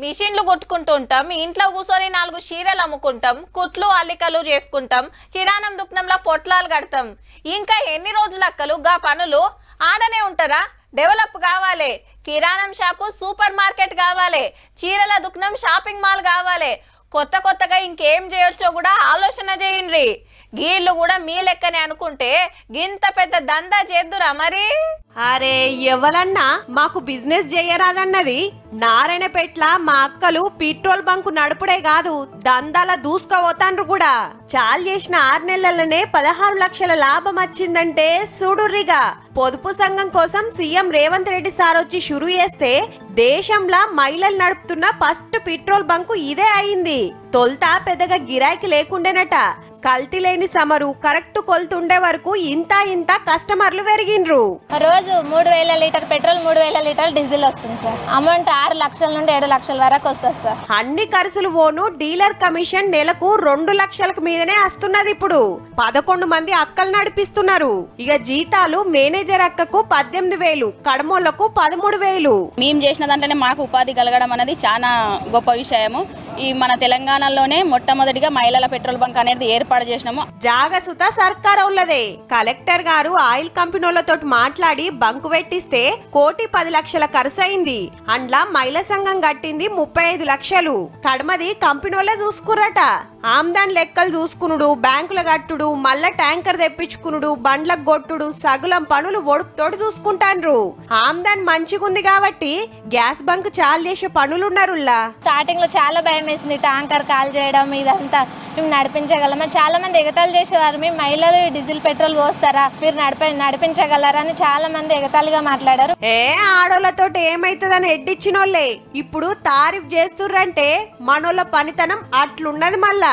మిషన్లు కొట్టుకుంటుంటాం, ఇంట్లో కూర్చొని 4 చీరలు అమ్ముకుంటాం, కుట్లు అల్లికలు చేసుకుంటాం, కిరాణం దుకాణంలో పొట్లాలు కడతాం. ఇంకా ఎన్ని రోజులు అక్కలు గా పనులు ఆడనే ఉంటారా? డెవలప్ కావాలి. కిరాణం షాపు సూపర్ మార్కెట్ కావాలి, చీరల దుకాణం షాపింగ్ మాల్ కావాలి. కొత్తగా ఇంకేం చేయొచ్చో కూడా ఆలోచన చేయండి. గీళ్ళు కూడా మీ లెక్కనే అనుకుంటే గింత పెద్ద దందా చేద్దురా మరి. అరే ఎవలన్నా మాకు బిజినెస్ చేయరాదన్నది. నారాయణపేట్ల మా అక్కలు పెట్రోల్ బంకు నడుపుడే కాదు, దందాల దూసుకోపోతాండ్రు కూడా. చాలు చేసిన 6 నెలలనే 16 లక్షల లాభం వచ్చిందంటే చూడుర్రిగా. పొదుపు సంఘం కోసం సీఎం రేవంత్ రెడ్డి సార్ వచ్చి షురు చేస్తే దేశంలో మహిళలు నడుపుతున్న ఫస్ట్ పెట్రోల్ బంకు ఇదే అయింది. తొల్తా పెద్దగా గిరాకీ లేకుండేనట. కల్తీ లేని సమరు కరెక్ట్ కొలుతుండే వరకు ఇంత కస్టమర్లు పెరిగిండ్రు. రోజు 3000 లీటర్ పెట్రోల్, 3000 లీటర్ డీజిల్ వస్తుంది సార్. అమౌంట్ 6 లక్షల నుండి 7 లక్షల వరకు వస్తుంది సార్. అన్ని ఖర్చులు పోను డీలర్ కమిషన్ నెలకు 2 లక్షలకు మీదనే వస్తున్నది. ఇప్పుడు 11 మంది అక్కలు నడిపిస్తున్నారు. ఇక జీతాలు మేనేజర్ అక్కకు 18,000, కడమోళ్లకు 13,000. మేము చేసిన దాంట్లోనే మాకు ఉపాధి కలగడం అనేది చాలా గొప్ప విషయము. ఈ మన తెలంగాణలోనే మొట్టమొదటిగా మహిళల పెట్రోల్ బంక్ అనేది ఏర్పాటు చేసినాము. జాగసుత సర్కార్ ఉన్నదే. కలెక్టర్ గారు ఆయిల్ కంపెనీలతో మాట్లాడి బంకు పెట్టిస్తే 1,10,00,000 ఖర్చు అయింది. అండ్లా మహిళా సంఘం కట్టింది 35 లక్షలు. కడమది కంపెనీలే చూసుకురట. ఆమ్దాన్ లెక్కలు చూసుకునుడు, బ్యాంకుల కట్టుడు, మళ్ళా ట్యాంకర్ తెప్పించుకునుడు, బండ్లకు కొట్టుడు, సగులం పనులు ఒడుపుతోడు చూసుకుంటాండ్రు. ఆమ్దాన్ మంచిగుంది కాబట్టి గ్యాస్ బంక్ చాలు చేసే పనులున్నారులా. స్టార్టింగ్ లో చాలా భయం వేసింది, ట్యాంకర్ కాల్ చేయడం ఇదంతా. మేము నడిపించగలమా? చాలా మంది ఎగతాళి చేసేవారు. మేము మహిళలు డీజిల్ పెట్రోల్ పోస్తారా, మీరు నడిపించగలరా అని చాలా మంది ఎగతాళిగా మాట్లాడారు. ఆడోళ్ళతో ఏమైతుందని ఎడ్డిచ్చినోళ్లే ఇప్పుడు తారీఫ్ చేస్తుర్రంటే మనోళ్ళ పనితనం అట్లున్నది మళ్ళా.